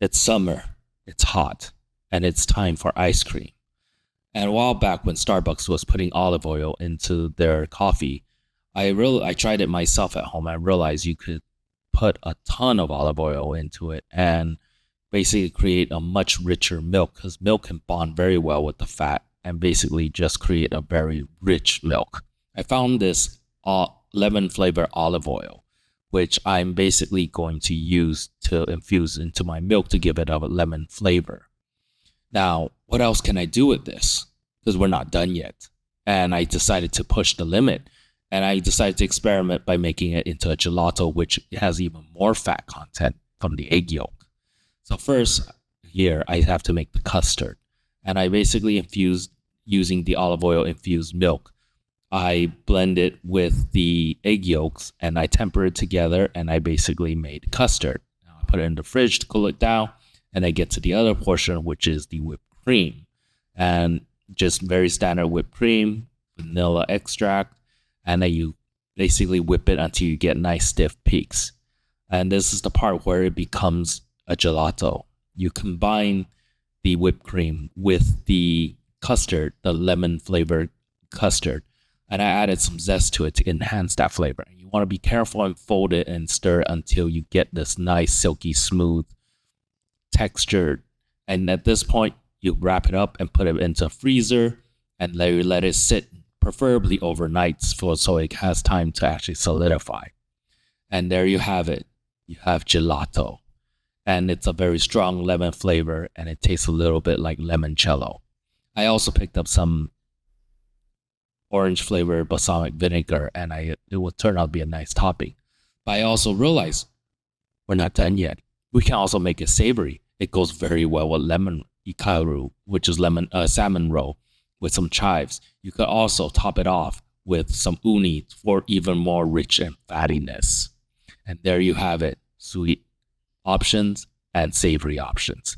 It's summer, it's hot, and it's time for ice cream. And a while back when Starbucks was putting olive oil into their coffee, I tried it myself at home. I realized you could put a ton of olive oil into it and basically create a much richer milk because milk can bond very well with the fat and basically just create a very rich milk. I found this lemon flavor olive oil, which I'm basically going to use to infuse into my milk to give it a lemon flavor. Now, what else can I do with this? Because we're not done yet. And I decided to push the limit. And I decided to experiment by making it into a gelato, which has even more fat content from the egg yolk. So first, here I have to make the custard. And I basically infused using the olive oil infused milk. I blend it with the egg yolks and I temper it together and I basically made custard. Now I put it in the fridge to cool it down and I get to the other portion, which is the whipped cream. And just very standard whipped cream, vanilla extract, and then you basically whip it until you get nice stiff peaks. And this is the part where it becomes a gelato. You combine the whipped cream with the custard, the lemon flavored custard, and I added some zest to it to enhance that flavor. And you want to be careful and fold it and stir it until you get this nice silky smooth texture. And at this point, you wrap it up and put it into a freezer and let it sit, preferably overnight, so it has time to actually solidify. And there you have it. You have gelato. And it's a very strong lemon flavor and it tastes a little bit like lemoncello. I also picked up some orange flavored balsamic vinegar and it will turn out to be a nice topping. But I also realized we're not done yet. We can also make it savory. It goes very well with lemon ikaru, which is salmon roll with some chives. You could also top it off with some uni for even more rich and fattiness. And there you have it, sweet options and savory options.